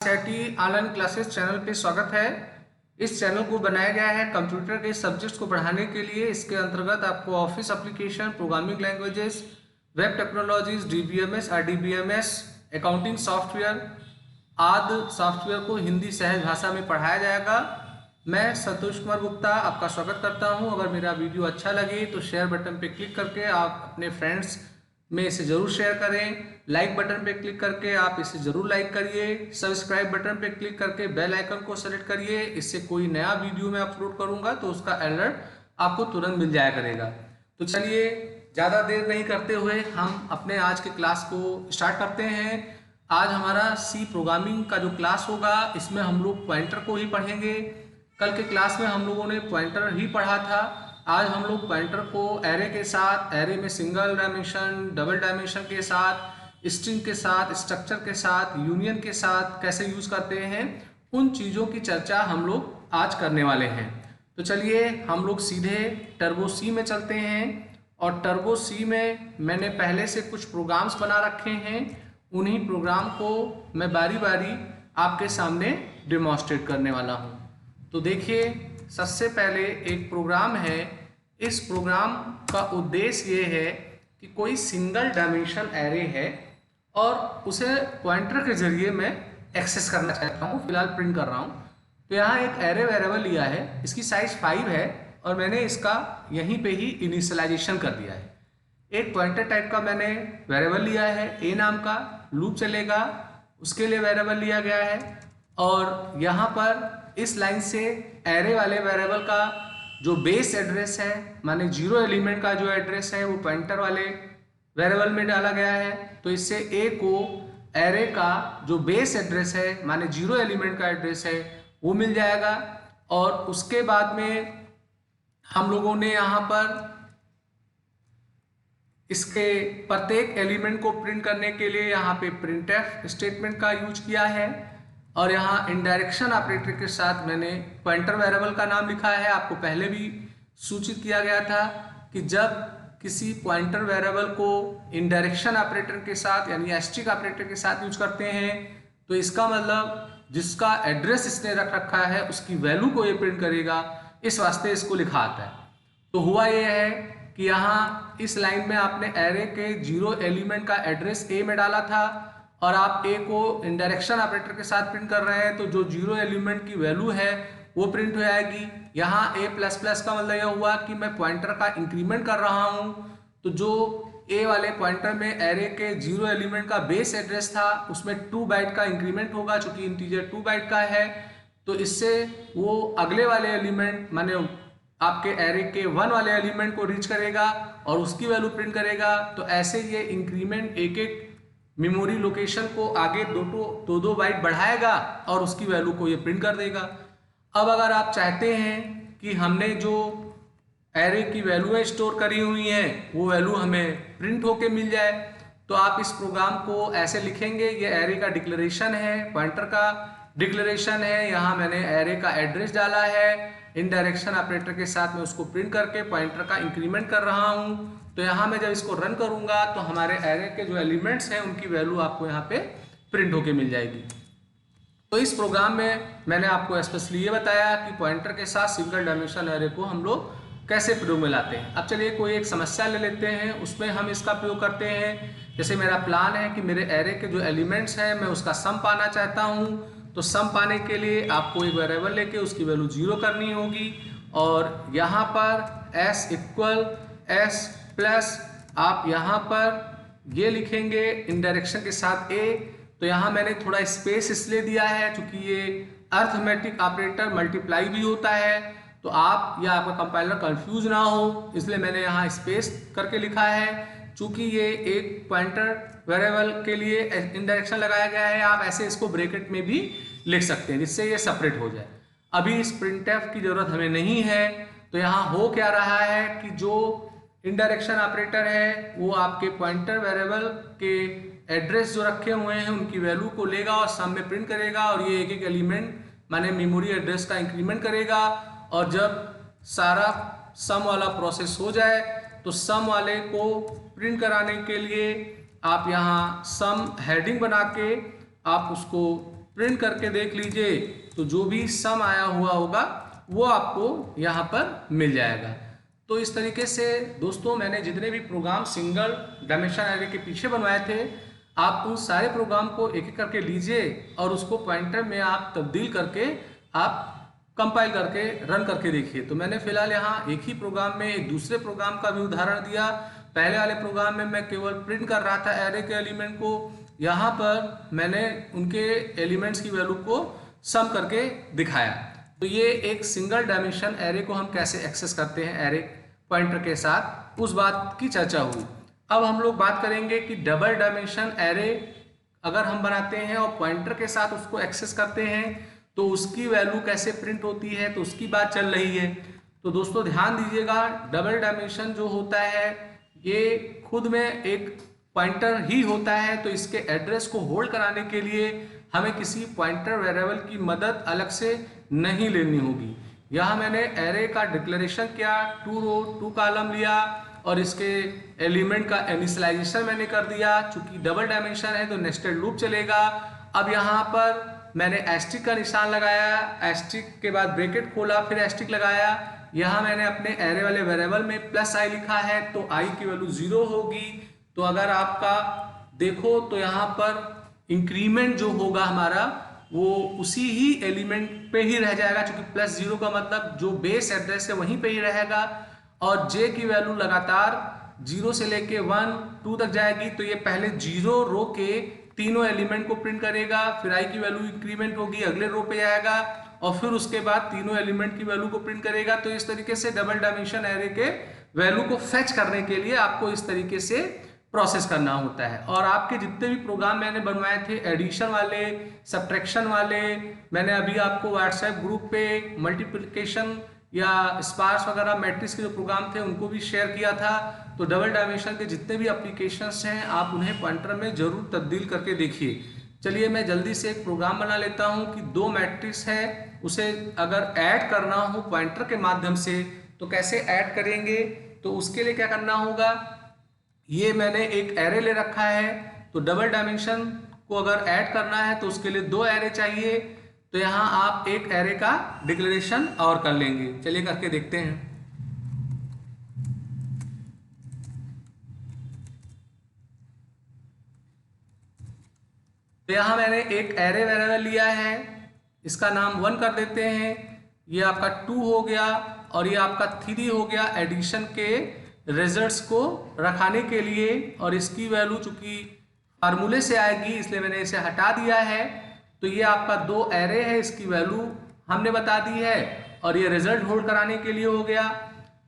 SIT online classes channel पे स्वागत है। इस चैनल को बनाया गया है कंप्यूटर के सब्जेक्ट्स को बढ़ाने के लिए। इसके अंतर्गत आपको office application, programming languages, web technologies, DBMS, RDBMS, accounting software आदि सॉफ्टवेयर को हिंदी सहज भाषा में पढ़ाया जाएगा। मैं संतोष कुमार गुप्ता आपका स्वागत करता हूं। अगर मेरा वीडियो अच्छा लगे तो शेयर बटन पे क्लिक करके आप अपने फ्रेंड्स में इसे ज़रूर शेयर करें। लाइक बटन पे क्लिक करके आप इसे ज़रूर लाइक करिए। सब्सक्राइब बटन पे क्लिक करके बेल आइकन को सेलेक्ट करिए। इससे कोई नया वीडियो मैं अपलोड करूंगा तो उसका अलर्ट आपको तुरंत मिल जाया करेगा। तो चलिए ज़्यादा देर नहीं करते हुए हम अपने आज के क्लास को स्टार्ट करते हैं। आज हमारा C प्रोग्रामिंग का जो क्लास होगा इसमें हम लोग पॉइंटर को ही पढ़ेंगे। कल के क्लास में हम लोगों ने पॉइंटर ही पढ़ा था। आज हम लोग पॉइंटर को एरे के साथ, एरे में सिंगल डायमेंशन, डबल डायमेंशन के साथ, स्ट्रिंग के साथ, स्ट्रक्चर के साथ, यूनियन के साथ कैसे यूज करते हैं, उन चीज़ों की चर्चा हम लोग आज करने वाले हैं। तो चलिए हम लोग सीधे टर्बो C में चलते हैं। और टर्बो C में मैंने पहले से कुछ प्रोग्राम्स बना रखे हैं। उन्हीं प्रोग्राम को मैं बारी बारी आपके सामने डेमोन्स्ट्रेट करने वाला हूँ। तो देखिए, सबसे पहले एक प्रोग्राम है। इस प्रोग्राम का उद्देश्य ये है कि कोई सिंगल डायमेंशन एरे है और उसे पॉइंटर के जरिए मैं एक्सेस करना चाहता हूँ। फिलहाल प्रिंट कर रहा हूँ। तो यहाँ एक एरे वेरिएबल लिया है, इसकी साइज 5 है और मैंने इसका यहीं पे ही इनिशियलाइजेशन कर दिया है। एक पॉइंटर टाइप का मैंने वेरिएबल लिया है, ए नाम का, लूप चलेगा, उसके लिए वेरिएबल लिया गया है। और यहाँ पर इस लाइन से एरे वाले वेरिएबल का जो बेस एड्रेस है, माने 0 एलिमेंट का जो एड्रेस है वो पॉइंटर वाले वेरिएबल में डाला गया है। तो इससे ए को एरे का जो बेस एड्रेस है, माने 0 एलिमेंट का एड्रेस है, वो मिल जाएगा। और उसके बाद में हम लोगों ने यहाँ पर इसके प्रत्येक एलिमेंट को प्रिंट करने के लिए यहाँ पे प्रिंटफ स्टेटमेंट का यूज किया है। और यहाँ इनडायरेक्शन ऑपरेटर के साथ मैंने पॉइंटर वेरिएबल का नाम लिखा है। आपको पहले भी सूचित किया गया था कि जब किसी पॉइंटर वेरिएबल को इनडायरेक्शन ऑपरेटर के साथ यानी एस्ट्रिक ऑपरेटर के साथ यूज करते हैं तो इसका मतलब जिसका एड्रेस इसने रख रखा है उसकी वैल्यू को ये प्रिंट करेगा, इस वास्ते इसको लिखा आता है। तो हुआ ये है कि यहाँ इस लाइन में आपने एरे के 0 एलिमेंट का एड्रेस ए में डाला था और आप ए को इनडायरेक्शन ऑपरेटर के साथ प्रिंट कर रहे हैं, तो जो 0 एलिमेंट की वैल्यू है वो प्रिंट हो जाएगी। यहाँ a++ का मतलब यह हुआ कि मैं पॉइंटर का इंक्रीमेंट कर रहा हूँ। तो जो a वाले पॉइंटर में एरे के 0 एलिमेंट का बेस एड्रेस था उसमें 2 बाइट का इंक्रीमेंट होगा, चूंकि इंटीजर 2 बाइट का है। तो इससे वो अगले वाले एलिमेंट माने आपके एरे के 1 वाले एलिमेंट को रीच करेगा और उसकी वैल्यू प्रिंट करेगा। तो ऐसे ये इंक्रीमेंट एक एक मेमोरी लोकेशन को आगे दो बाइट बढ़ाएगा और उसकी वैल्यू को ये प्रिंट कर देगा। अब अगर आप चाहते हैं कि हमने जो एरे की वैल्यूएं स्टोर करी हुई हैं वो वैल्यू हमें प्रिंट होके मिल जाए, तो आप इस प्रोग्राम को ऐसे लिखेंगे। ये एरे का डिक्लेरेशन है, पॉइंटर का डिक्लेरेशन है। यहाँ मैंने एरे का एड्रेस डाला है, इनडायरेक्शन ऑपरेटर के साथ में उसको प्रिंट करके पॉइंटर का इंक्रीमेंट कर रहा हूँ। तो यहाँ मैं जब इसको रन करूँगा तो हमारे एरे के जो एलिमेंट्स हैं उनकी वैल्यू आपको यहाँ पे प्रिंट होके मिल जाएगी। तो इस प्रोग्राम में मैंने आपको स्पेशली ये बताया कि पॉइंटर के साथ सिंगल डायमेंशन एरे को हम लोग कैसे प्रयोग में लाते हैं। अब चलिए कोई एक समस्या ले लेते हैं, उसमें हम इसका प्रयोग करते हैं। जैसे मेरा प्लान है कि मेरे एरे के जो एलिमेंट्स हैं मैं उसका सम पाना चाहता हूँ। तो सम पाने के लिए आपको एक वेरिएबल लेके उसकी वैल्यू 0 करनी होगी और यहाँ पर s++ आप यहाँ पर ये लिखेंगे इनडायरेक्शन के साथ a। तो यहाँ मैंने थोड़ा स्पेस इसलिए दिया है क्योंकि ये अर्थमेटिक ऑपरेटर मल्टीप्लाई भी होता है, तो आप या आपका कंपाइलर कंफ्यूज ना हो इसलिए मैंने यहाँ स्पेस करके लिखा है। चूंकि ये एक पॉइंटर वेरिएबल के लिए इनडायरेक्शन लगाया गया है, आप ऐसे इसको ब्रैकेट में भी लिख सकते हैं जिससे ये सेपरेट हो जाए। अभी इस प्रिंटफ की जरूरत हमें नहीं है। तो यहाँ हो क्या रहा है कि जो इनडायरेक्शन ऑपरेटर है वो आपके पॉइंटर वेरिएबल के एड्रेस जो रखे हुए हैं उनकी वैल्यू को लेगा और सम में प्रिंट करेगा और ये एक एक एलिमेंट माने मेमोरी एड्रेस का इंक्रीमेंट करेगा। और जब सारा सम वाला प्रोसेस हो जाए तो सम वाले को प्रिंट कराने के लिए आप यहाँ सम हेडिंग बना के आप उसको प्रिंट करके देख लीजिए तो जो भी सम आया हुआ होगा वो आपको यहाँ पर मिल जाएगा। तो इस तरीके से दोस्तों मैंने जितने भी प्रोग्राम सिंगल डायमेंशन एरे के पीछे बनवाए थे, आप उन सारे प्रोग्राम को एक एक करके लीजिए और उसको पॉइंटर में आप तब्दील करके आप कंपाइल करके रन करके देखिए। तो मैंने फिलहाल यहाँ एक ही प्रोग्राम में एक दूसरे प्रोग्राम का भी उदाहरण दिया। पहले वाले प्रोग्राम में मैं केवल प्रिंट कर रहा था एरे के एलिमेंट को, यहाँ पर मैंने उनके एलिमेंट्स की वैल्यू को सम करके दिखाया। तो ये एक सिंगल डायमेंशन एरे को हम कैसे एक्सेस करते हैं एरे पॉइंटर के साथ, उस बात की चर्चा हुई। अब हम लोग बात करेंगे कि डबल डायमेंशन एरे अगर हम बनाते हैं और पॉइंटर के साथ उसको एक्सेस करते हैं तो उसकी वैल्यू कैसे प्रिंट होती है, तो उसकी बात चल रही है। तो दोस्तों ध्यान दीजिएगा, डबल डायमेंशन जो होता है ये खुद में एक पॉइंटर ही होता है। तो इसके एड्रेस को होल्ड कराने के लिए हमें किसी पॉइंटर वेरिएबल की मदद अलग से नहीं लेनी होगी। यहाँ मैंने एरे का डिक्लेरेशन किया, 2 रो 2 कॉलम लिया और इसके एलिमेंट का इनिशियलाइजेशन मैंने कर दिया। चूंकि डबल डायमेंशन है तो नेस्टेड लूप चलेगा। अब यहाँ पर मैंने एस्टिक का निशान लगाया, एस्टिक के बाद ब्रैकेट खोला, फिर एस्टिक लगाया। यहाँ मैंने अपने एरे वाले वेरिएबल में +i लिखा है तो i की वैल्यू 0 होगी। तो अगर आपका देखो तो यहाँ पर इंक्रीमेंट जो होगा हमारा वो उसी ही एलिमेंट पे ही रह जाएगा, क्योंकि +0 का मतलब जो बेस एड्रेस है वहीं पे ही रहेगा। और j की वैल्यू लगातार 0 से लेके 1 2 तक जाएगी। तो ये पहले 0 रो के तीनों एलिमेंट को प्रिंट करेगा, फिर i की वैल्यू इंक्रीमेंट होगी, अगले रो पे जाएगा और फिर उसके बाद तीनों एलिमेंट की वैल्यू को प्रिंट करेगा। तो इस तरीके से डबल डायमेंशन एरे के वैल्यू को फेच करने के लिए आपको इस तरीके से प्रोसेस करना होता है। और आपके जितने भी प्रोग्राम मैंने बनवाए थे, एडिशन वाले, सब्ट्रैक्शन वाले, मैंने अभी आपको व्हाट्सएप ग्रुप पे मल्टीप्लिकेशन या स्पार्स वगैरह मैट्रिक्स के जो प्रोग्राम थे उनको भी शेयर किया था। तो डबल डायमेंशन के जितने भी एप्लीकेशंस हैं आप उन्हें पॉइंटर में जरूर तब्दील करके देखिए। चलिए मैं जल्दी से एक प्रोग्राम बना लेता हूं कि 2 मैट्रिक्स है, उसे अगर ऐड करना हो पॉइंटर के माध्यम से तो कैसे ऐड करेंगे। तो उसके लिए क्या करना होगा, ये मैंने एक एरे ले रखा है। तो डबल डायमेंशन को अगर ऐड करना है तो उसके लिए 2 एरे चाहिए। तो यहाँ आप एक एरे का डिक्लेरेशन और कर लेंगे। चलिए करके देखते हैं। तो यहाँ मैंने एक एरे वेरिएबल लिया है, इसका नाम 1 कर देते हैं। ये आपका 2 हो गया और ये आपका 3 हो गया एडिशन के रिजल्ट्स को रखाने के लिए। और इसकी वैल्यू चूंकि फार्मूले से आएगी इसलिए मैंने इसे हटा दिया है। तो ये आपका 2 एरे है, इसकी वैल्यू हमने बता दी है और ये रिजल्ट होल्ड कराने के लिए हो गया।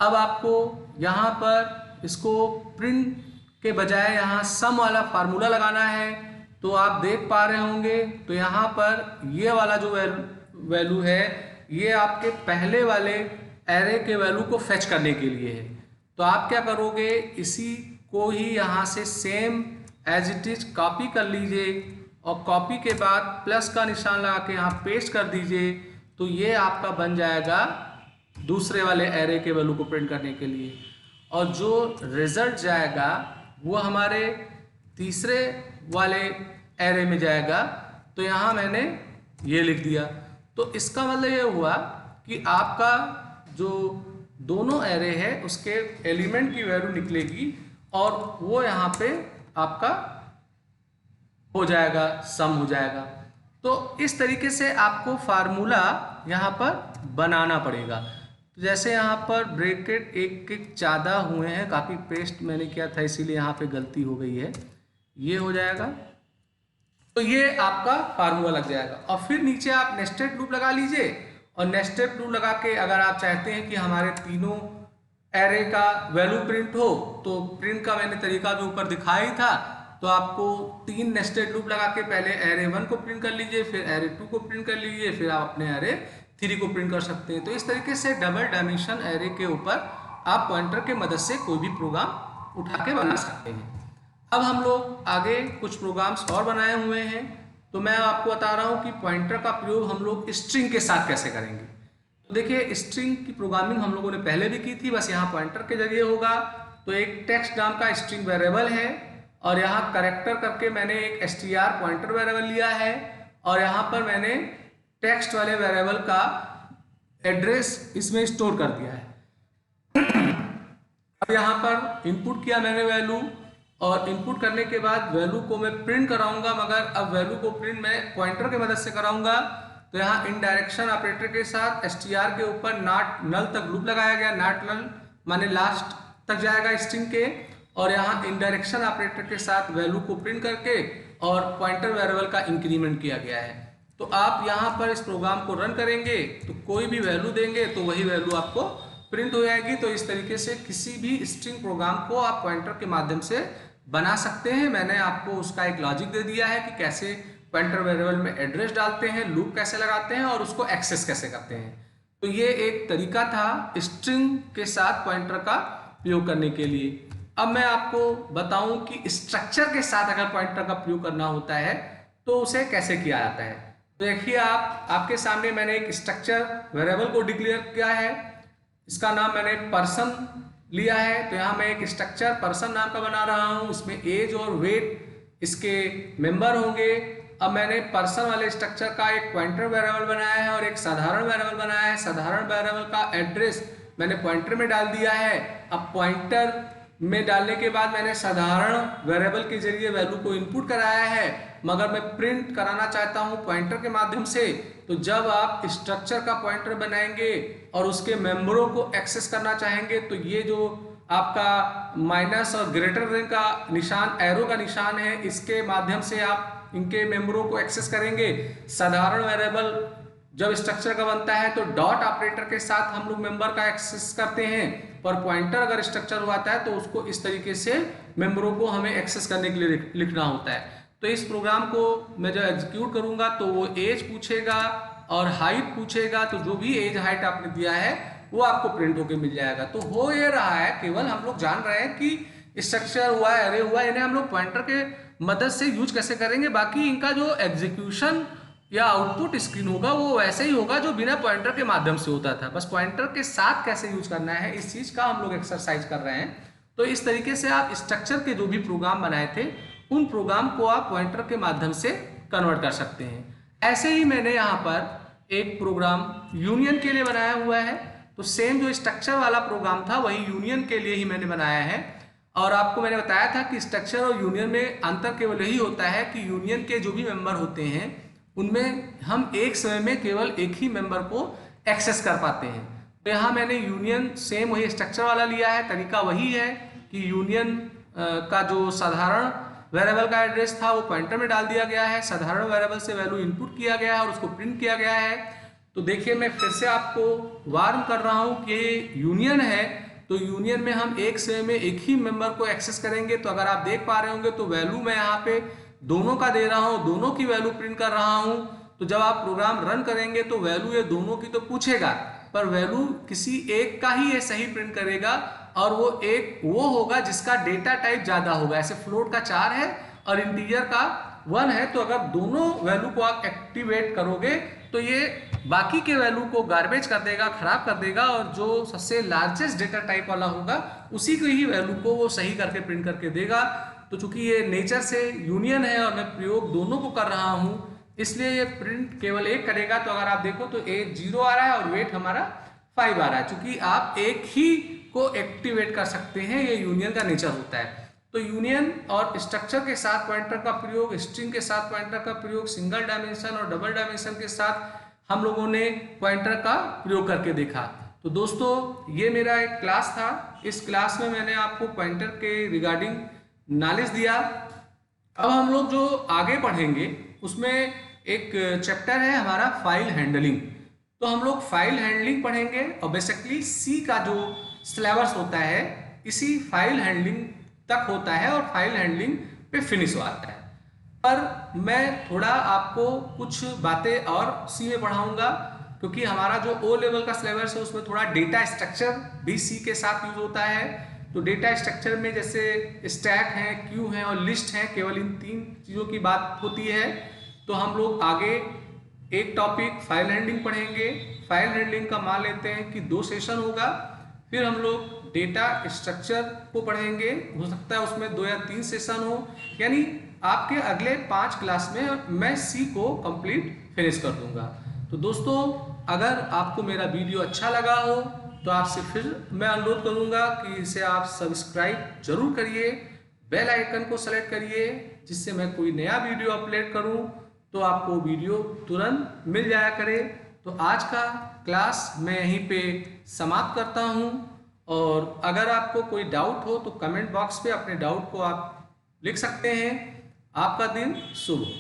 अब आपको यहाँ पर इसको प्रिंट के बजाय यहाँ सम वाला फार्मूला लगाना है। तो आप देख पा रहे होंगे तो यहाँ पर ये वाला जो वैल्यू है ये आपके पहले वाले एरे के वैल्यू को फेच करने के लिए है। तो आप क्या करोगे, इसी को ही यहाँ से same as it is copy कर लीजिए और कॉपी के बाद प्लस का निशान लगा के यहाँ पेस्ट कर दीजिए। तो ये आपका बन जाएगा दूसरे वाले एरे के वैल्यू को प्रिंट करने के लिए। और जो रिजल्ट जाएगा वो हमारे तीसरे वाले एरे में जाएगा। तो यहाँ मैंने ये लिख दिया। तो इसका मतलब ये हुआ कि आपका जो दोनों एरे है उसके एलिमेंट की वैल्यू निकलेगी और वो यहाँ पे आपका हो जाएगा, सम हो जाएगा। तो इस तरीके से आपको फार्मूला यहाँ पर बनाना पड़ेगा। तो जैसे यहाँ पर ब्रैकेट एक ज़्यादा हुए हैं, काफ़ी पेस्ट मैंने किया था इसीलिए यहाँ पे गलती हो गई है, ये हो जाएगा। तो ये आपका फार्मूला लग जाएगा। और फिर नीचे आप नेस्टेड लूप लगा लीजिए और नेस्टेड लूप लगा के अगर आप चाहते हैं कि हमारे तीनों एरे का वैल्यू प्रिंट हो तो प्रिंट का मैंने तरीका भी ऊपर दिखाया ही था। तो आपको 3 नेस्टेड लूप लगा के पहले एरे 1 को प्रिंट कर लीजिए, फिर एरे 2 को प्रिंट कर लीजिए, फिर आप अपने एरे 3 को प्रिंट कर सकते हैं। तो इस तरीके से डबल डायमेंशन एरे के ऊपर आप पॉइंटर के मदद से कोई भी प्रोग्राम उठा के बना सकते हैं। अब हम लोग आगे कुछ प्रोग्राम्स और बनाए हुए हैं। तो मैं आपको बता रहा हूँ कि पॉइंटर का प्रयोग हम लोग स्ट्रिंग के साथ कैसे करेंगे। तो देखिए स्ट्रिंग की प्रोग्रामिंग हम लोगों ने पहले भी की थी, बस यहाँ पॉइंटर के जरिए होगा। तो एक टेक्स्ट नाम का स्ट्रिंग वेरिएबल है और यहाँ करेक्टर करके मैंने एक str पॉइंटर वेरिएबल लिया है और यहाँ पर मैंने टेक्स्ट वाले वेरिएबल का एड्रेस इसमें स्टोर कर दिया है। अब यहाँ पर इनपुट किया मैंने वैल्यू, और इनपुट करने के बाद वैल्यू को मैं प्रिंट कराऊंगा, मगर अब वैल्यू को प्रिंट मैं पॉइंटर की मदद से कराऊंगा। तो यहाँ इनडायरेक्शन ऑपरेटर के साथ str के ऊपर नॉट नल तक लूप लगाया गया। नॉट नल माने लास्ट तक जाएगा स्ट्रिंग के, और यहाँ इनडायरेक्शन ऑपरेटर के साथ वैल्यू को प्रिंट करके और पॉइंटर वेरिएबल का इंक्रीमेंट किया गया है। तो आप यहाँ पर इस प्रोग्राम को रन करेंगे तो कोई भी वैल्यू देंगे तो वही वैल्यू आपको प्रिंट हो जाएगी। तो इस तरीके से किसी भी स्ट्रिंग प्रोग्राम को आप पॉइंटर के माध्यम से बना सकते हैं। मैंने आपको उसका एक लॉजिक दे दिया है कि कैसे पॉइंटर वेरिएबल में एड्रेस डालते हैं, लूप कैसे लगाते हैं और उसको एक्सेस कैसे करते हैं। तो ये एक तरीका था स्ट्रिंग के साथ पॉइंटर का प्रयोग करने के लिए। अब मैं आपको बताऊं कि स्ट्रक्चर के साथ अगर पॉइंटर का प्रयोग करना होता है तो उसे कैसे किया जाता है। तो देखिए आपके सामने मैंने एक स्ट्रक्चर वेरिएबल को डिक्लेयर किया है। इसका नाम मैंने पर्सन लिया है। तो यहाँ मैं एक स्ट्रक्चर पर्सन नाम का बना रहा हूँ। इसमें एज और वेट इसके मेंबर होंगे। अब मैंने पर्सन वाले स्ट्रक्चर का एक पॉइंटर वेरिएबल बनाया है और एक साधारण वेरिएबल बनाया है। साधारण वेरिएबल का एड्रेस मैंने पॉइंटर में डाल दिया है। अब पॉइंटर में डालने के बाद मैंने साधारण वेरिएबल के जरिए वैल्यू को इनपुट कराया है, मगर मैं प्रिंट कराना चाहता हूं पॉइंटर के माध्यम से। तो जब आप स्ट्रक्चर का पॉइंटर बनाएंगे और उसके मेंबरों को एक्सेस करना चाहेंगे तो ये जो आपका माइनस और ग्रेटर देन का निशान, एरो का निशान है, इसके माध्यम से आप इनके मेंबरों को एक्सेस करेंगे। साधारण वेरिएबल जब स्ट्रक्चर का बनता है तो डॉट ऑपरेटर के साथ हम लोग मेंबर का एक्सेस करते हैं, पर पॉइंटर अगर स्ट्रक्चर हुआ है तो उसको इस तरीके से मेंबरों को हमें एक्सेस करने के लिए लिखना होता है। तो इस प्रोग्राम को मैं जब एग्जीक्यूट करूंगा तो वो एज पूछेगा और हाइट पूछेगा। तो जो भी एज हाइट आपने दिया है वो आपको प्रिंट होके मिल जाएगा। तो हो ये रहा है, केवल हम लोग जान रहे हैं कि स्ट्रक्चर हुआ है, एरे हुआ है, इन्हें हम लोग पॉइंटर के मदद से यूज कैसे करेंगे। बाकी इनका जो एग्जीक्यूशन या आउटपुट स्क्रीन होगा वो वैसे ही होगा जो बिना पॉइंटर के माध्यम से होता था। बस पॉइंटर के साथ कैसे यूज करना है इस चीज का हम लोग एक्सरसाइज कर रहे हैं। तो इस तरीके से आप स्ट्रक्चर के जो भी प्रोग्राम बनाए थे उन प्रोग्राम को आप पॉइंटर के माध्यम से कन्वर्ट कर सकते हैं। ऐसे ही मैंने यहाँ पर एक प्रोग्राम यूनियन के लिए बनाया हुआ है। तो सेम जो स्ट्रक्चर वाला प्रोग्राम था वही यूनियन के लिए ही मैंने बनाया है। और आपको मैंने बताया था कि स्ट्रक्चर और यूनियन में अंतर केवल यही होता है कि यूनियन के जो भी मेंबर होते हैं उनमें हम एक समय में केवल एक ही मेंबर को एक्सेस कर पाते हैं। तो यहाँ मैंने यूनियन सेम वही स्ट्रक्चर वाला लिया है। तरीका वही है कि यूनियन का जो साधारण वेरिएबल का एड्रेस था वो पॉइंटर में डाल दिया गया है। साधारण वेरिएबल से वैल्यू इनपुट किया गया है और उसको प्रिंट किया गया है। तो देखिए मैं फिर से आपको वार्न कर रहा हूँ कि यूनियन है तो यूनियन में हम एक समय में एक ही मेंबर को एक्सेस करेंगे। तो अगर आप देख पा रहे होंगे तो वैल्यू मैं यहाँ पे दोनों का दे रहा हूँ, दोनों की वैल्यू प्रिंट कर रहा हूँ। तो जब आप प्रोग्राम रन करेंगे तो वैल्यू ये दोनों की तो पूछेगा, पर वैल्यू किसी एक का ही ये सही प्रिंट करेगा और वो एक वो होगा जिसका डेटा टाइप ज्यादा होगा। ऐसे फ्लोट का 4 है और इंटीजर का 1 है। तो अगर दोनों वैल्यू को आप एक्टिवेट करोगे तो ये बाकी के वैल्यू को गार्बेज कर देगा, खराब कर देगा, और जो सबसे लार्जेस्ट डेटा टाइप वाला होगा उसी की ही वैल्यू को वो सही करके प्रिंट करके देगा। तो चूंकि ये नेचर से यूनियन है और मैं प्रयोग दोनों को कर रहा हूं इसलिए ये प्रिंट केवल एक करेगा। तो अगर आप देखो तो एज 0 आ रहा है और वेट हमारा 5 आ रहा है, चूंकि आप एक ही को एक्टिवेट कर सकते हैं, ये यूनियन का नेचर होता है। तो यूनियन और स्ट्रक्चर के साथ पॉइंटर का प्रयोग, स्ट्रिंग के साथ पॉइंटर का प्रयोग, सिंगल डायमेंशन और डबल डायमेंशन के साथ हम लोगों ने पॉइंटर का प्रयोग करके देखा। तो दोस्तों ये मेरा एक क्लास था। इस क्लास में मैंने आपको पॉइंटर के रिगार्डिंग नॉलेज दिया। अब हम लोग जो आगे पढ़ेंगे उसमें एक चैप्टर है हमारा फाइल हैंडलिंग। तो हम लोग फाइल हैंडलिंग पढ़ेंगे और बेसिकली सी का जो सिलेबस होता है इसी फाइल हैंडलिंग तक होता है और फाइल हैंडलिंग पे फिनिश होता है। पर मैं थोड़ा आपको कुछ बातें और सी में पढ़ाऊंगा क्योंकि हमारा जो ओ लेवल का सिलेबस है उसमें थोड़ा डेटा स्ट्रक्चर भी सी के साथ यूज होता है। तो डेटा स्ट्रक्चर में जैसे स्टैक है, क्यू है और लिस्ट है, केवल इन 3 चीज़ों की बात होती है। तो हम लोग आगे एक टॉपिक फाइल हैंडलिंग पढ़ेंगे। फाइल हैंडलिंग का मान लेते हैं कि 2 सेशन होगा। फिर हम लोग डेटा स्ट्रक्चर को पढ़ेंगे, हो सकता है उसमें 2 या 3 सेशन हो, यानी आपके अगले 5 क्लास में मैं सी को कंप्लीट फिनिश कर दूंगा। तो दोस्तों, अगर आपको मेरा वीडियो अच्छा लगा हो तो आपसे फिर मैं अनुरोध करूंगा कि इसे आप सब्सक्राइब जरूर करिए, बेल आइकन को सेलेक्ट करिए, जिससे मैं कोई नया वीडियो अपलोड करूं तो आपको वीडियो तुरंत मिल जाया करे। तो आज का क्लास मैं यहीं पे समाप्त करता हूं, और अगर आपको कोई डाउट हो तो कमेंट बॉक्स पे अपने डाउट को आप लिख सकते हैं। आपका दिन शुभ हो।